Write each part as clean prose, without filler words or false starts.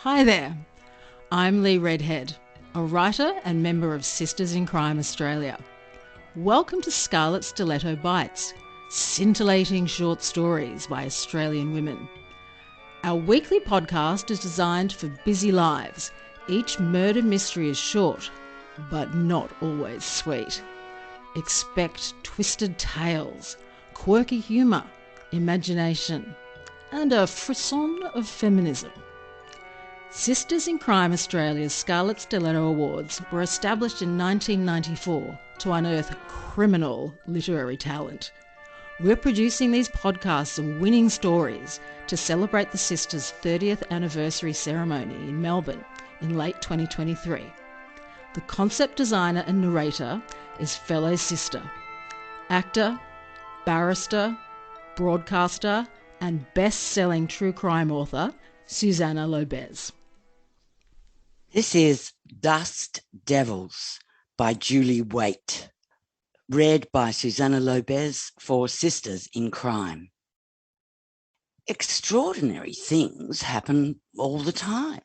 Hi there, I'm Lee Redhead, a writer and member of Sisters in Crime Australia. Welcome to Scarlet Stiletto Bites, scintillating short stories by Australian women. Our weekly podcast is designed for busy lives. Each murder mystery is short, but not always sweet. Expect twisted tales, quirky humour, imagination, and a frisson of feminism. Sisters in Crime Australia's Scarlet Stiletto Awards were established in 1994 to unearth criminal literary talent. We're producing these podcasts of winning stories to celebrate the Sisters' 30th anniversary ceremony in Melbourne in late 2023. The concept designer and narrator is fellow sister, actor, barrister, broadcaster, and best-selling true crime author Susanna Lobez. This is Dust Devils by Julie Waight, read by Susanna Lobez for Sisters in Crime. Extraordinary things happen all the time.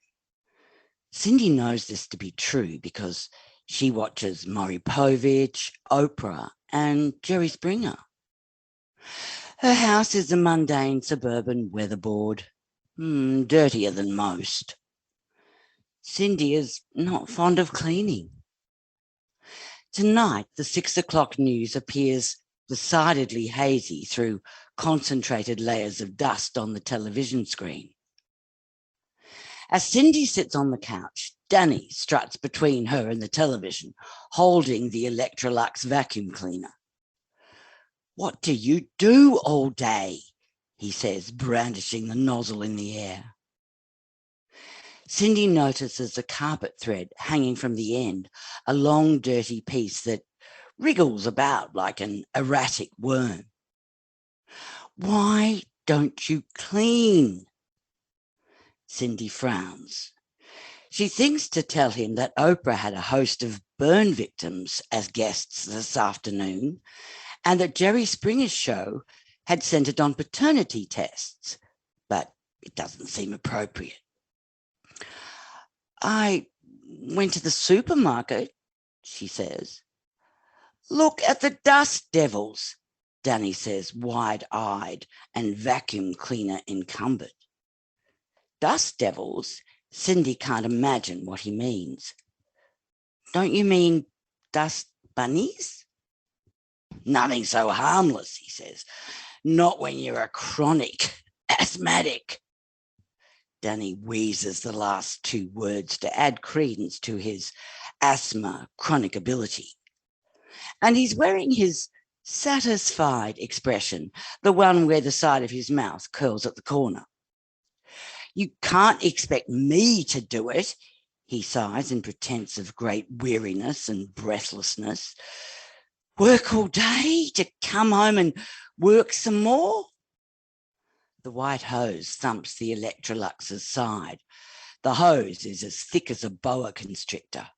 Cyndi knows this to be true because she watches Maury Povich, Oprah, and Jerry Springer. Her house is a mundane suburban weatherboard, dirtier than most. Cyndi is not fond of cleaning. Tonight, the 6 o'clock news appears decidedly hazy through concentrated layers of dust on the television screen. As Cyndi sits on the couch, Danny struts between her and the television, holding the Electrolux vacuum cleaner. "What do you do all day?" he says, brandishing the nozzle in the air. Cyndi notices a carpet thread hanging from the end, a long, dirty piece that wriggles about like an erratic worm. "Why don't you clean?" Cyndi frowns. She thinks to tell him that Oprah had a host of burn victims as guests this afternoon and that Jerry Springer's show had centred on paternity tests, but it doesn't seem appropriate. "I went to the supermarket," she says. "Look at the dust devils," Danny says, wide-eyed and vacuum cleaner encumbered. Dust devils? Cyndi can't imagine what he means. "Don't you mean dust bunnies?" "Nothing so harmless," he says. "Not when you're a chronic asthmatic." Danny wheezes the last two words to add credence to his asthma chronic ability. And he's wearing his satisfied expression, the one where the side of his mouth curls at the corner. "You can't expect me to do it," he sighs in pretense of great weariness and breathlessness. "Work all day to come home and work some more?" The white hose thumps the Electrolux's side. The hose is as thick as a boa constrictor.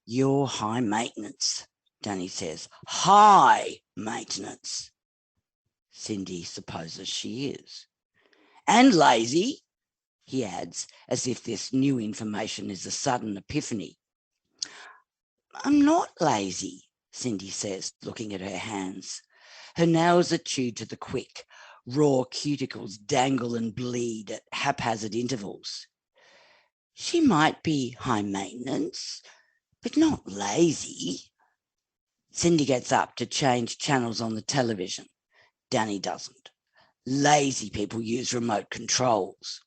"You're high maintenance," Danny says. "High maintenance." Cyndi supposes she is. "And lazy," he adds, as if this new information is a sudden epiphany. "I'm not lazy," Cyndi says, looking at her hands. Her nails are chewed to the quick. Raw cuticles dangle and bleed at haphazard intervals. She might be high maintenance, but not lazy. Cyndi gets up to change channels on the television. Danny doesn't. Lazy people use remote controls.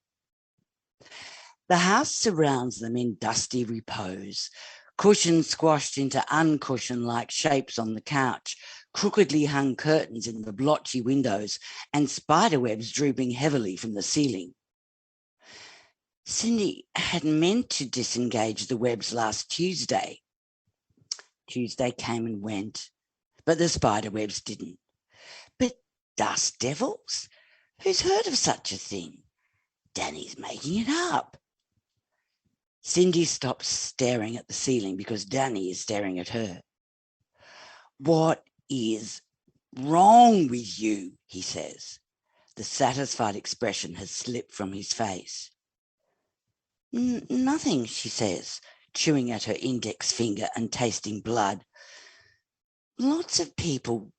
The house surrounds them in dusty repose, cushions squashed into uncushion-like shapes on the couch, crookedly hung curtains in the blotchy windows, and spiderwebs drooping heavily from the ceiling. Cyndi had meant to disengage the webs last Tuesday. Tuesday came and went, but the spiderwebs didn't. But dust devils? Who's heard of such a thing? Danny's making it up. Cyndi stops staring at the ceiling because Danny is staring at her. "What is wrong with you?" he says. The satisfied expression has slipped from his face. Nothing, she says, chewing at her index finger and tasting blood. Lots of people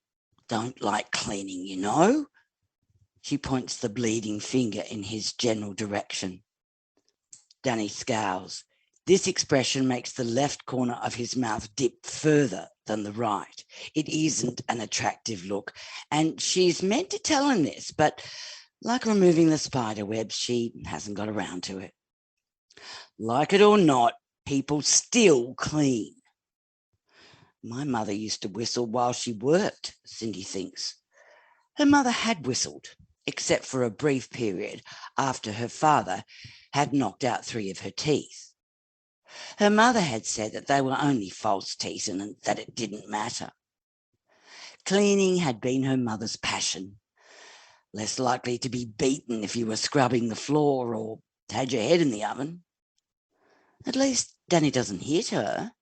don't like cleaning, you know. She points the bleeding finger in his general direction. Danny scowls. This expression makes the left corner of his mouth dip further than the right. It isn't an attractive look, and she's meant to tell him this, but like removing the spider web, she hasn't got around to it. Like it or not, people still clean. My mother used to whistle while she worked, Cyndi thinks. Her mother had whistled, except for a brief period after her father had knocked out 3 of her teeth. Her mother had said that they were only false teeth and that it didn't matter. Cleaning had been her mother's passion. Less likely to be beaten if you were scrubbing the floor or had your head in the oven. At least Danny doesn't hit her.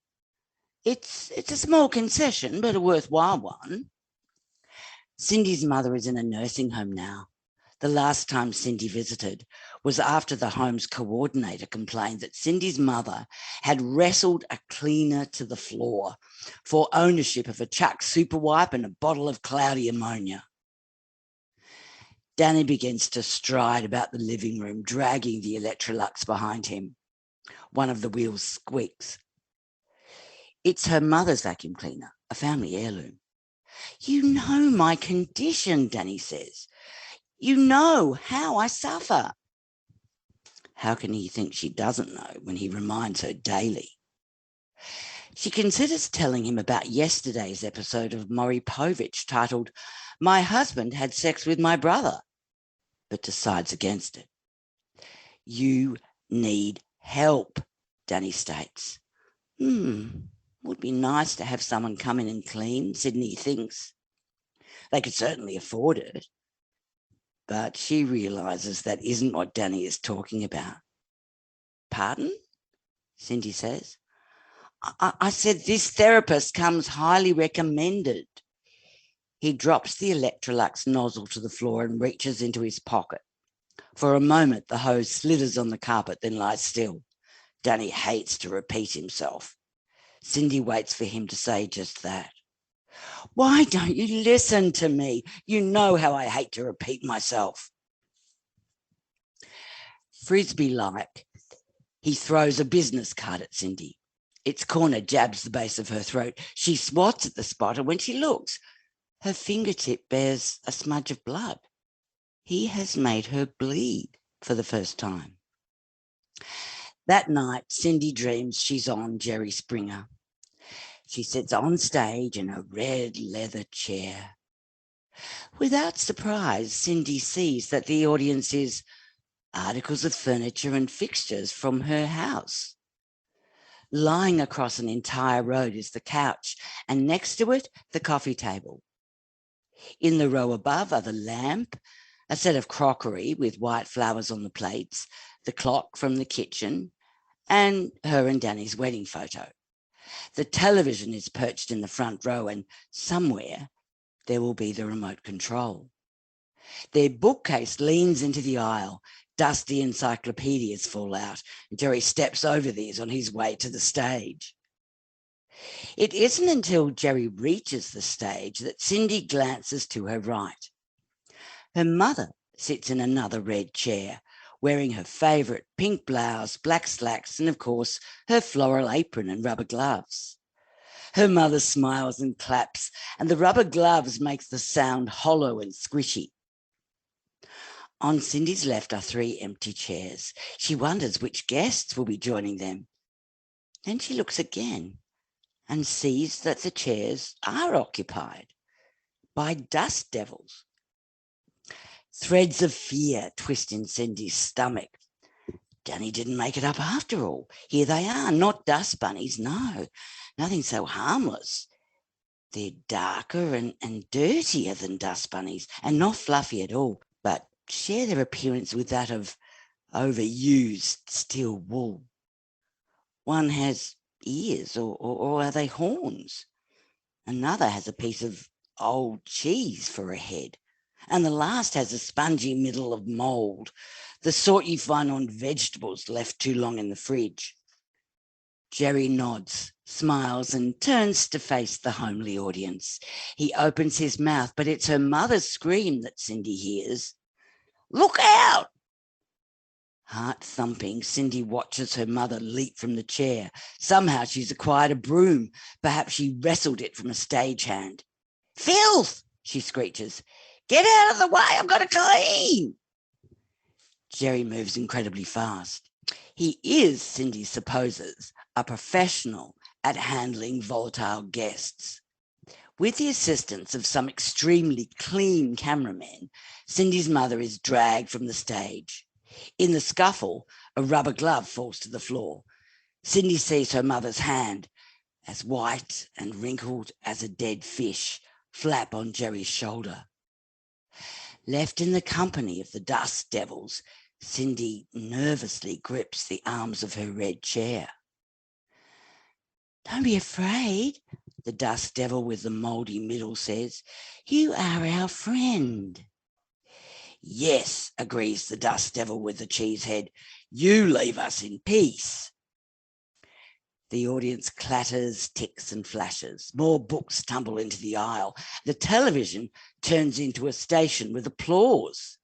It's a small concession, but a worthwhile one. Cyndi's mother is in a nursing home now. The last time Cyndi visited was after the home's coordinator complained that Cyndi's mother had wrestled a cleaner to the floor for ownership of a Chuck super wipe and a bottle of cloudy ammonia. Danny begins to stride about the living room, dragging the Electrolux behind him. One of the wheels squeaks. It's her mother's vacuum cleaner, a family heirloom. You know my condition, Danny says. You know how I suffer. How can he think she doesn't know when he reminds her daily? She considers telling him about yesterday's episode of Maury Povich titled, My Husband Had Sex with My Brother, but decides against it. You need help, Danny states. Would be nice to have someone come in and clean, Sydney thinks. They could certainly afford it. But she realises that isn't what Danny is talking about. Pardon? Cyndi says. I said this therapist comes highly recommended. He drops the Electrolux nozzle to the floor and reaches into his pocket. For a moment, the hose slithers on the carpet, then lies still. Danny hates to repeat himself. Cyndi waits for him to say just that. Why don't you listen to me? You know how I hate to repeat myself. Frisbee-like, he throws a business card at Cyndi. Its corner jabs the base of her throat. She swats at the spot, and when she looks, her fingertip bears a smudge of blood. He has made her bleed for the first time. That night, Cyndi dreams she's on Jerry Springer. She sits on stage in a red leather chair. Without surprise, Cyndi sees that the audience is articles of furniture and fixtures from her house. Lying across an entire road is the couch, and next to it, the coffee table. In the row above are the lamp, a set of crockery with white flowers on the plates, the clock from the kitchen, and her and Danny's wedding photo. The television is perched in the front row, and somewhere there will be the remote control. Their bookcase leans into the aisle. Dusty encyclopedias fall out. Jerry steps over these on his way to the stage. It isn't until Jerry reaches the stage that Cyndi glances to her right. Her mother sits in another red chair, wearing her favourite pink blouse, black slacks, and of course, her floral apron and rubber gloves. Her mother smiles and claps, and the rubber gloves make the sound hollow and squishy. On Cyndi's left are 3 empty chairs. She wonders which guests will be joining them. Then she looks again and sees that the chairs are occupied by dust devils. Threads of fear twist in Cyndi's stomach. Danny didn't make it up after all. Here they are, not dust bunnies, no, nothing so harmless. They're darker and dirtier than dust bunnies and not fluffy at all, but share their appearance with that of overused steel wool. One has ears, or are they horns? Another has a piece of old cheese for a head. and the last has a spongy middle of mould, the sort you find on vegetables left too long in the fridge. Jerry nods, smiles, and turns to face the homely audience. He opens his mouth, but it's her mother's scream that Cyndi hears. "Look out!" Heart thumping, Cyndi watches her mother leap from the chair. Somehow she's acquired a broom. Perhaps she wrestled it from a stagehand. "Filth!" she screeches. "Get out of the way, I've got to clean." Jerry moves incredibly fast. He is, Cyndi supposes, a professional at handling volatile guests. With the assistance of some extremely clean cameramen, Cyndi's mother is dragged from the stage. In the scuffle, a rubber glove falls to the floor. Cyndi sees her mother's hand, as white and wrinkled as a dead fish, flap on Jerry's shoulder. Left in the company of the dust devils, Cyndi nervously grips the arms of her red chair. "Don't be afraid," the dust devil with the mouldy middle says. "You are our friend." "Yes," agrees the dust devil with the cheese head. "You leave us in peace." The audience clatters, ticks, and flashes. More books tumble into the aisle. The television turns into a station with applause.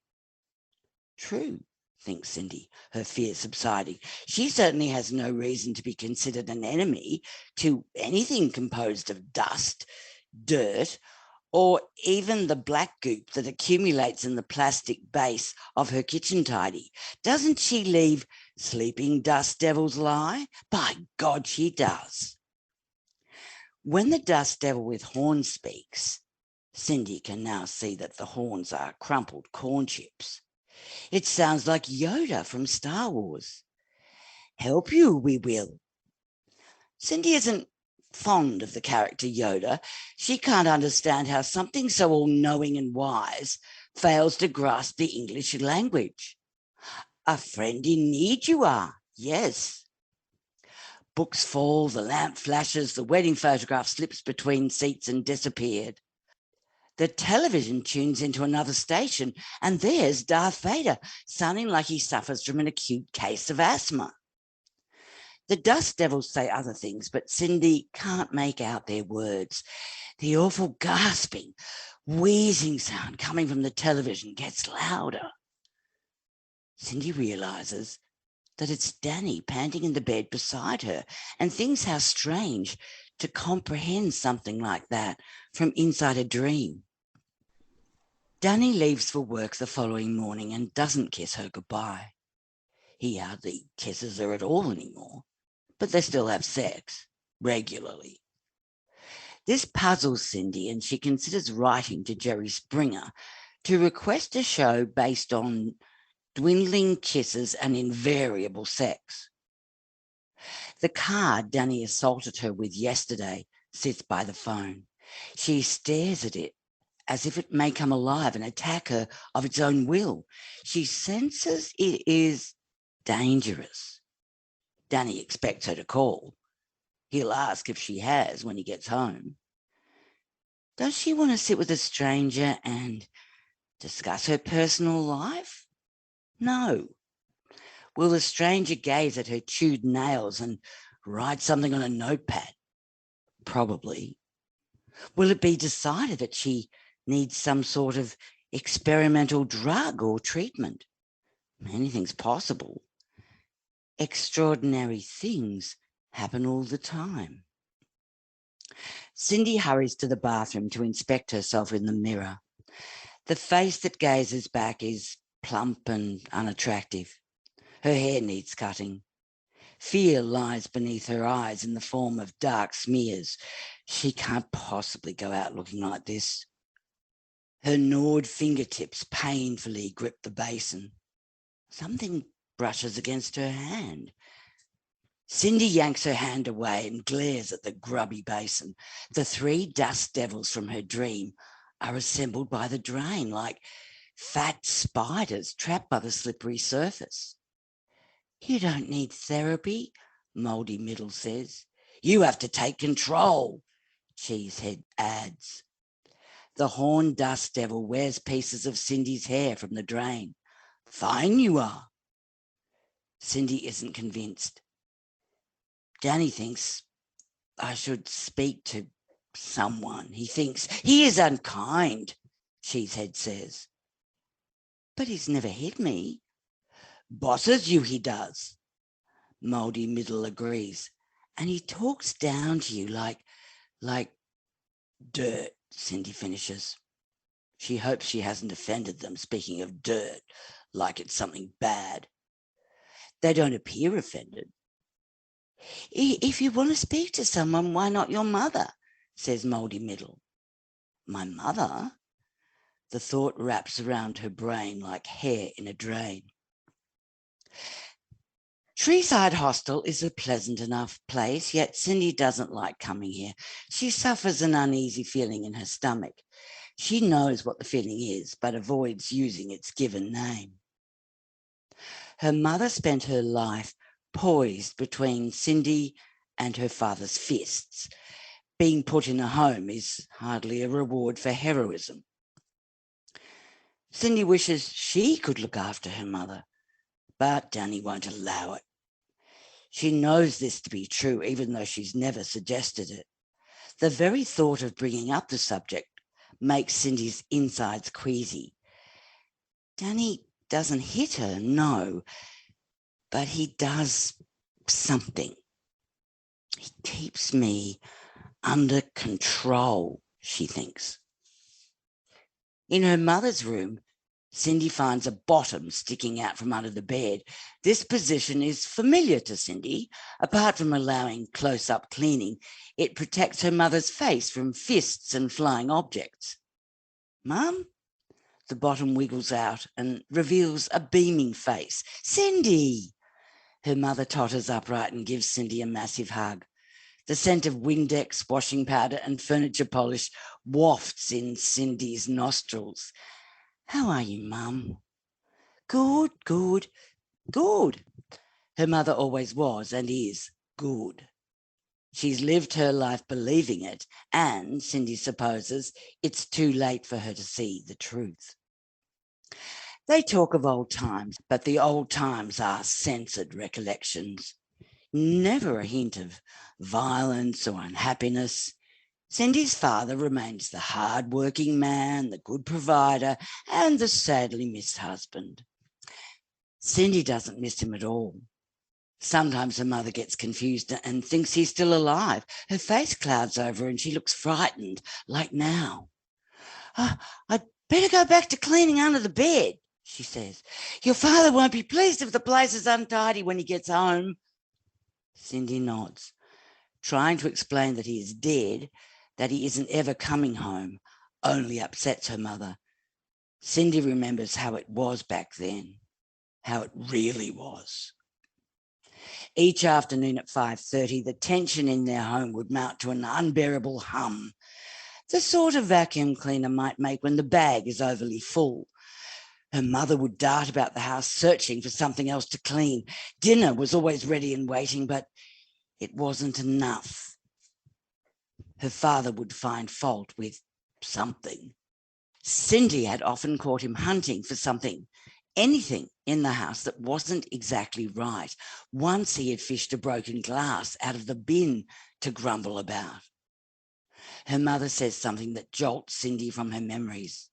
True, thinks Cyndi, her fear subsiding. She certainly has no reason to be considered an enemy to anything composed of dust, dirt, or even the black goop that accumulates in the plastic base of her kitchen tidy. Doesn't she leave sleeping dust devils lie? By God, she does. When the dust devil with horns speaks, Cyndi can now see that the horns are crumpled corn chips. It sounds like Yoda from Star Wars. "Help you, we will." Cyndi isn't fond of the character Yoda. She can't understand how something so all-knowing and wise fails to grasp the English language. A friend in need you are, yes. Books fall, the lamp flashes, the wedding photograph slips between seats and disappeared. The television tunes into another station, and there's Darth Vader, sounding like he suffers from an acute case of asthma. The dust devils say other things, but Cyndi can't make out their words. The awful gasping, wheezing sound coming from the television gets louder. Cyndi realises that it's Danny panting in the bed beside her and thinks how strange to comprehend something like that from inside a dream. Danny leaves for work the following morning and doesn't kiss her goodbye. He hardly kisses her at all anymore, but they still have sex regularly. This puzzles Cyndi, and she considers writing to Jerry Springer to request a show based on dwindling kisses and invariable sex. The card Danny assaulted her with yesterday sits by the phone. She stares at it as if it may come alive and attack her of its own will. She senses it is dangerous. Danny expects her to call. He'll ask if she has when he gets home. Does she want to sit with a stranger and discuss her personal life? No. Will the stranger gaze at her chewed nails and write something on a notepad? Probably. Will it be decided that she needs some sort of experimental drug or treatment? Anything's possible. Extraordinary things happen all the time. Cyndi hurries to the bathroom to inspect herself in the mirror. The face that gazes back is plump and unattractive. Her hair needs cutting. Fear lies beneath her eyes in the form of dark smears. She can't possibly go out looking like this. Her gnawed fingertips painfully grip the basin. Something brushes against her hand. Cyndi yanks her hand away and glares at the grubby basin. The three dust devils from her dream are assembled by the drain like fat spiders trapped by the slippery surface. You don't need therapy, Mouldy Middle says. You have to take control, Cheesehead adds. The horned dust devil wears pieces of Cyndi's hair from the drain. Fine you are. Cyndi isn't convinced. Danny thinks I should speak to someone. He thinks he is unkind, Cheesehead says. But he's never hit me. Bosses you, he does. Mouldy Middle agrees. And he talks down to you like dirt, Cyndi finishes. She hopes she hasn't offended them, speaking of dirt, like it's something bad. They don't appear offended. If you want to speak to someone, why not your mother? Says Mouldy Middle. My mother? The thought wraps around her brain like hair in a drain. Treeside Hostel is a pleasant enough place, yet Cyndi doesn't like coming here. She suffers an uneasy feeling in her stomach. She knows what the feeling is, but avoids using its given name. Her mother spent her life poised between Cyndi and her father's fists. Being put in a home is hardly a reward for heroism. Cyndi wishes she could look after her mother, but Danny won't allow it. She knows this to be true, even though she's never suggested it. The very thought of bringing up the subject makes Cyndi's insides queasy. Danny doesn't hit her, no, but he does something. He keeps me under control, she thinks. In her mother's room, Cyndi finds a bottom sticking out from under the bed. This position is familiar to Cyndi. Apart from allowing close-up cleaning, it protects her mother's face from fists and flying objects. Mum? The bottom wiggles out and reveals a beaming face. Cyndi! Her mother totters upright and gives Cyndi a massive hug. The scent of Windex, washing powder and furniture polish wafts in Cyndi's nostrils. How are you, Mum? Good, good, good. Her mother always was and is good. She's lived her life believing it, and Cyndi supposes it's too late for her to see the truth. They talk of old times, but the old times are censored recollections. Never a hint of violence or unhappiness. Cyndi's father remains the hard-working man, the good provider, and the sadly missed husband. Cyndi doesn't miss him at all. Sometimes her mother gets confused and thinks he's still alive. Her face clouds over and she looks frightened, like now. I'd better go back to cleaning under the bed, she says. Your father won't be pleased if the place is untidy when he gets home. Cyndi nods, trying to explain that he is dead, that he isn't ever coming home, only upsets her mother. Cyndi remembers how it was back then, how it really was. Each afternoon at 5:30, the tension in their home would mount to an unbearable hum, the sort a vacuum cleaner might make when the bag is overly full. Her mother would dart about the house searching for something else to clean. Dinner was always ready and waiting, but it wasn't enough. Her father would find fault with something. Cyndi had often caught him hunting for something, anything in the house that wasn't exactly right. Once he had fished a broken glass out of the bin to grumble about. Her mother says something that jolts Cyndi from her memories.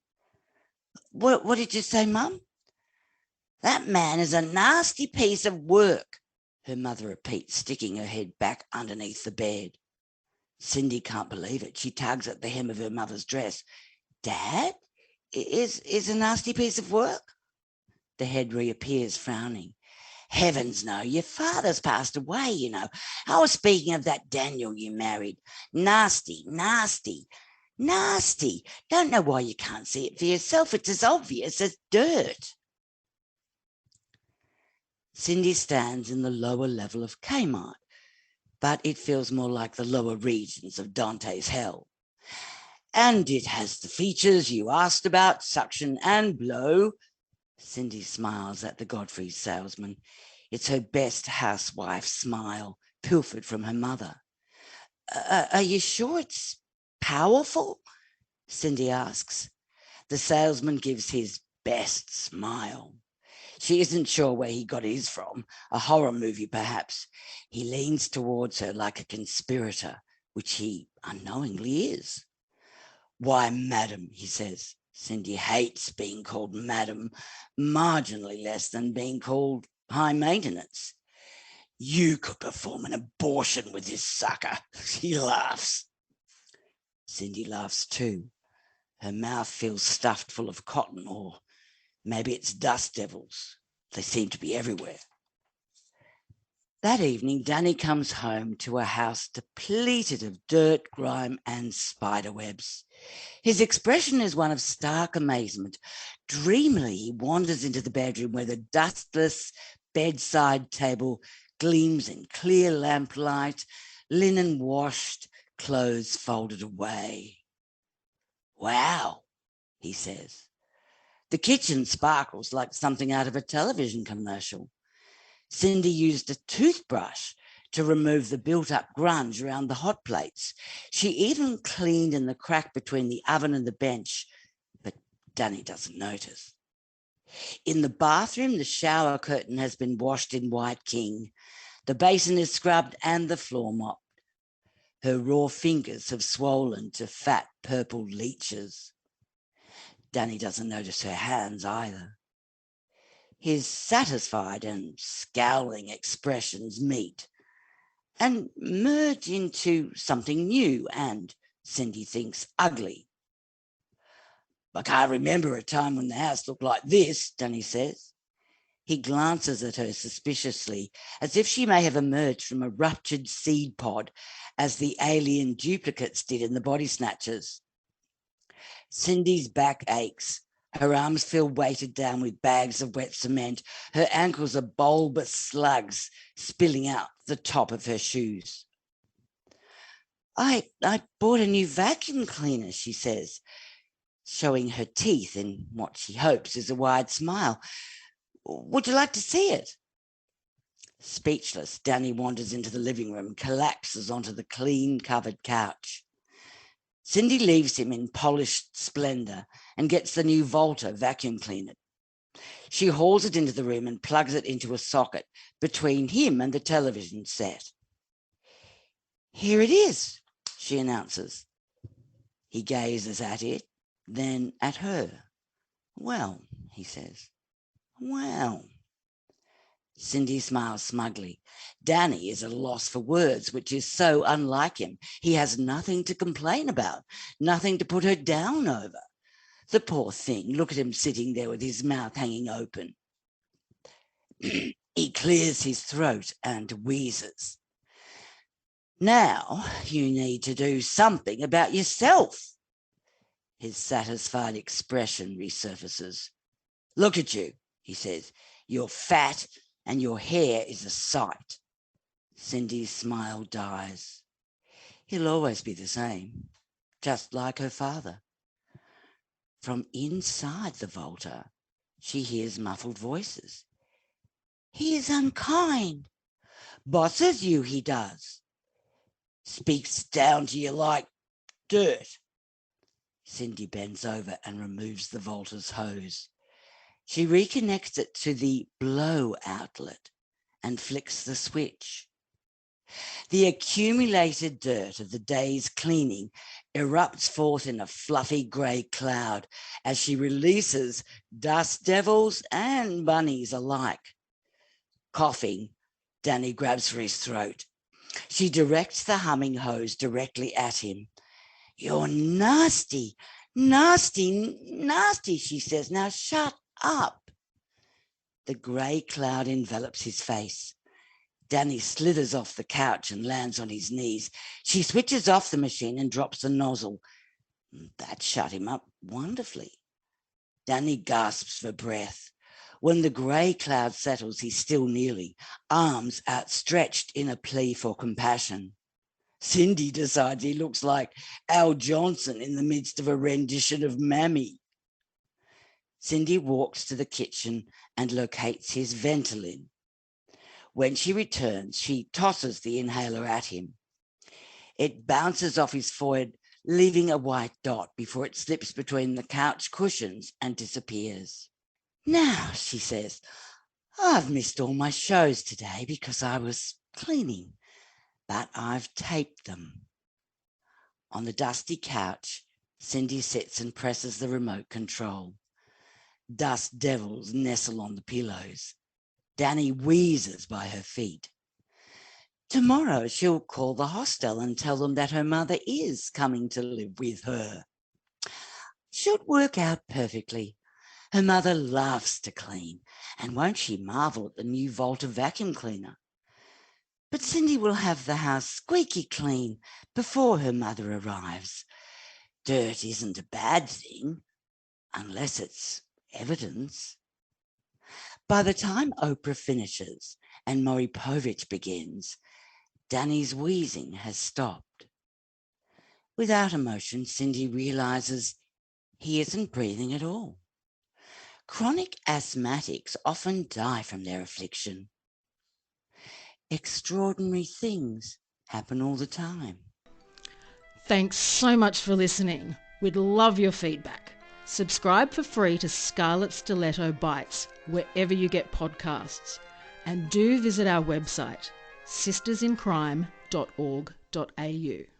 What did you say, Mum? That man is a nasty piece of work, her mother repeats, sticking her head back underneath the bed. Cyndi can't believe it. She tugs at the hem of her mother's dress. Dad is a nasty piece of work? The head reappears, frowning. Heavens, no, your father's passed away, you know. I was speaking of that Daniel you married. Nasty, nasty, nasty. Don't know why you can't see it for yourself. It's as obvious as dirt. Cyndi stands in the lower level of Kmart, but it feels more like the lower regions of Dante's hell. And it has the features you asked about, suction and blow. Cyndi smiles at the Godfrey salesman. It's her best housewife smile, pilfered from her mother. Are you sure it's powerful? Cyndi asks. The salesman gives his best smile. She isn't sure where he got his from, a horror movie perhaps. He leans towards her like a conspirator, which he unknowingly is. Why, madam, he says. Cyndi hates being called madam, marginally less than being called high maintenance. You could perform an abortion with this sucker. She laughs. Cyndi laughs too. Her mouth feels stuffed full of cotton, or maybe it's dust devils. They seem to be everywhere. That evening, Danny comes home to a house depleted of dirt, grime, and spider webs. His expression is one of stark amazement. Dreamily, he wanders into the bedroom where the dustless bedside table gleams in clear lamplight, linen washed, clothes folded away. Wow, he says. The kitchen sparkles like something out of a television commercial. Cyndi used a toothbrush to remove the built-up grunge around the hot plates. She even cleaned in the crack between the oven and the bench, but Danny doesn't notice. In the bathroom, the shower curtain has been washed in white king. The basin is scrubbed and the floor mopped. Her raw fingers have swollen to fat purple leeches. Danny doesn't notice her hands either. His satisfied and scowling expressions meet and merge into something new and, Cyndi thinks, ugly. I can't remember a time when the house looked like this, Danny says. He glances at her suspiciously, as if she may have emerged from a ruptured seed pod, as the alien duplicates did in the Body Snatchers. Cindy's back aches. Her arms feel weighted down with bags of wet cement. Her ankles are bulbous slugs spilling out the top of her shoes. I bought a new vacuum cleaner, she says, showing her teeth in what she hopes is a wide smile. Would you like to see it? Speechless, Danny wanders into the living room, collapses onto the clean covered couch. Cyndi leaves him in polished splendour and gets the new Volta vacuum cleaner. She hauls it into the room and plugs it into a socket between him and the television set. Here it is, she announces. He gazes at it, then at her. Well, he says. Well. Cyndi smiles smugly. Danny is at a loss for words, which is so unlike him. He has nothing to complain about, nothing to put her down over. The poor thing, look at him sitting there with his mouth hanging open. He clears his throat and wheezes. Now you need to do something about yourself. His satisfied expression resurfaces. Look at you, he says. You're fat and your hair is a sight. Cyndi's smile dies. He'll always be the same, just like her father. From inside the Volta, she hears muffled voices. He is unkind. Bosses you, he does. Speaks down to you like dirt. Cyndi bends over and removes the Volta's hose. She reconnects it to the blow outlet and flicks the switch. The accumulated dirt of the day's cleaning erupts forth in a fluffy grey cloud as she releases dust devils and bunnies alike. Coughing, Danny grabs for his throat. She directs the humming hose directly at him. You're nasty, nasty, nasty, she says. Now shut up. The grey cloud envelops his face. Danny slithers off the couch and lands on his knees. She switches off the machine and drops the nozzle. That shut him up wonderfully. Danny gasps for breath. When the grey cloud settles, he's still kneeling, arms outstretched in a plea for compassion. Cyndi decides he looks like Al Johnson in the midst of a rendition of Mammy. Cyndi walks to the kitchen and locates his Ventolin. When she returns, she tosses the inhaler at him. It bounces off his forehead leaving a white dot before it slips between the couch cushions and disappears. Now, she says, I've missed all my shows today because I was cleaning, but I've taped them. On the dusty couch, Cyndi sits and presses the remote control. Dust devils nestle on the pillows. Danny wheezes by her feet. Tomorrow she'll call the hostel and tell them that her mother is coming to live with her. Should work out perfectly. Her mother loves to clean, and won't she marvel at the new Volta vacuum cleaner? But Cyndi will have the house squeaky clean before her mother arrives. Dirt isn't a bad thing, unless it's evidence. By the time Oprah finishes and Maury Povich begins, Danny's wheezing has stopped. Without emotion, Cyndi realises he isn't breathing at all. Chronic asthmatics often die from their affliction. Extraordinary things happen all the time. Thanks so much for listening. We'd love your feedback. Subscribe for free to Scarlet Stiletto Bites wherever you get podcasts. And do visit our website, sistersincrime.org.au.